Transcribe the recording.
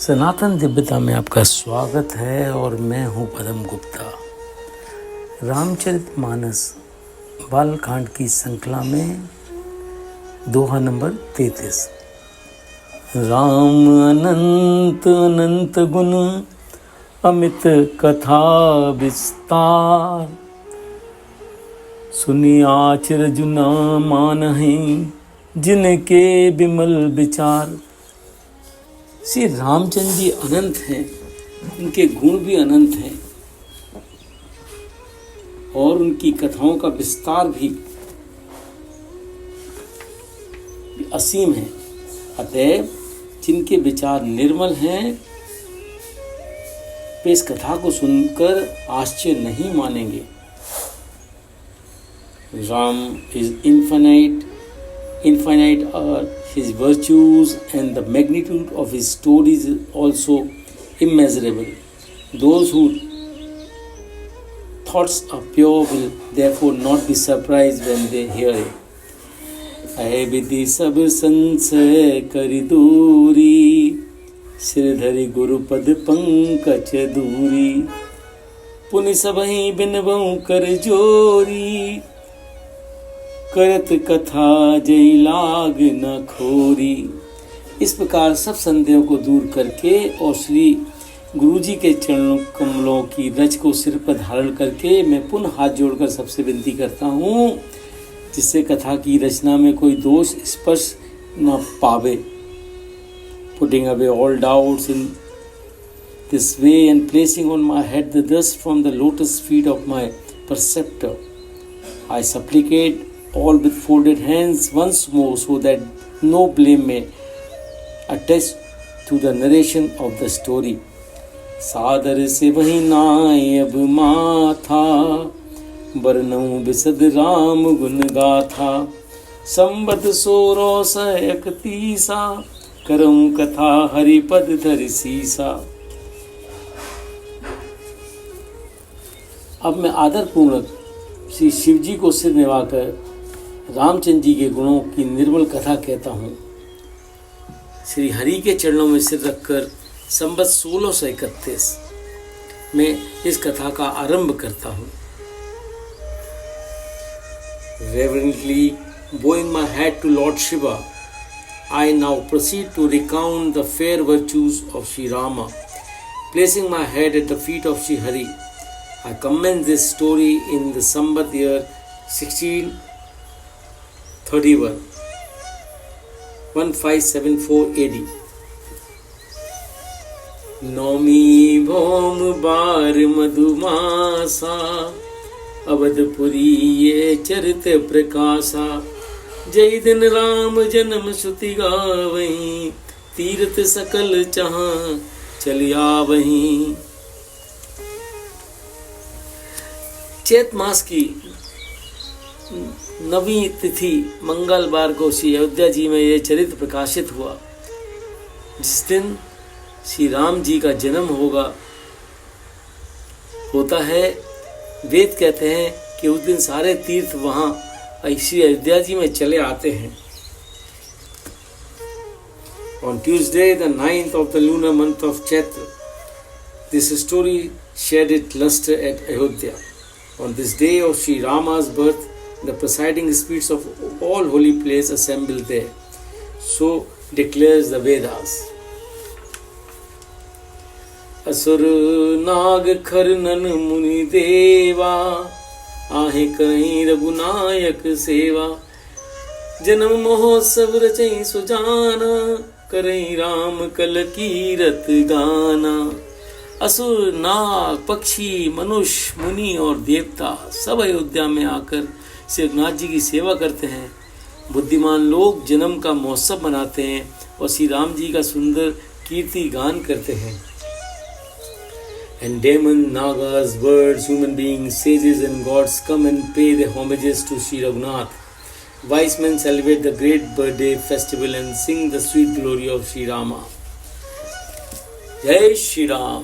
सनातन दिव्यता में आपका स्वागत है और मैं हूं पदम गुप्ता। रामचरितमानस बालकांड की श्रृंखला में दोहा नंबर 33। राम अनंत अनंत गुण अमित कथा विस्तार, सुनी आचरज न मानहि जिनके विमल विचार। श्री रामचंद्र जी अनंत हैं, उनके गुण भी अनंत हैं और उनकी कथाओं का विस्तार भी असीम है। अतएव जिनके विचार निर्मल हैं वे इस कथा को सुनकर आश्चर्य नहीं मानेंगे। Ram is infinite are his virtues, and the magnitude of his stories is also immeasurable. Those whose thoughts are pure will therefore not be surprised when they hear it. अय विधि सब संशय करि दूरी, सिर धरि गुरुपद पंकज दूरी। पुनि सबहि बिनबऊ कर जोरी, करत कथा जय लाग न खोरी। इस प्रकार सब संदेहों को दूर करके और श्री गुरु जी के चरणों कमलों की रज को सिर पर धारण करके मैं पुनः हाथ जोड़कर सबसे विनती करता हूँ, जिससे कथा की रचना में कोई दोष स्पर्श न पावे। Putting away all doubts in this way and placing on my head the dust from the lotus feet of my preceptor, I supplicate all with folded hands once more, so that no blame may attach to the narration of the story. सादर से वही नाय अब माथा, बरनऊं बिसद राम गुण गाथा। संबत 1631 करऊं कथा हरिपद धरि सीसा। अब मैं आदरपूर्वक श्री शिव जी को सिर निभाकर रामचंद्र जी के गुणों की निर्मल कथा कहता हूँ। श्री हरि के चरणों में सिर रखकर संबत 1631 में इस कथा का आरंभ करता हूँ। Reverently bowing my head to Lord Shiva, I now proceed to recount the fair virtues of Sri Rama. Placing my head at the feet of Sri Hari, I commence this story in the Sambat year 1574 AD. नौमी भौम बार मधुमासा, अवधपुरी ये चरित प्रकाशा। जय दिन राम जन्म श्रुति गावहीं, तीर्थ सकल जहाँ चलिया वहीं। चैत मास की नवीं तिथि मंगलवार को श्री अयोध्या जी में यह चरित्र प्रकाशित हुआ। जिस दिन श्री राम जी का जन्म होता है, वेद कहते हैं कि उस दिन सारे तीर्थ वहां श्री अयोध्या जी में चले आते हैं। On Tuesday, the 9th of the lunar month of Chaitra, this story shed its luster at Ayodhya. On this day of Sri Rama's birth, the presiding spirits of all holy places assemble there. So declares the Vedas. असुर नाग खरनन मुनि देवा, आहे कहीं रघुनायक सेवा। जन्म महोत्सव रचई सुजाना, करई राम कल कीरत गाना। असुर नाग पक्षी मनुष्य मुनि और देवता सब अयोध्या में आकर श्री रघुनाथ जी की सेवा करते हैं। बुद्धिमान लोग जन्म का महोत्सव मनाते हैं और श्री राम जी का सुंदर कीर्ति गान करते हैं। And demons, nagas, birds, human beings, sages and gods come and pay their homages to Sri Raghunath. Wise men celebrate the great birthday festival and sing the sweet glory of Sri Rama. Jai Shri Ram.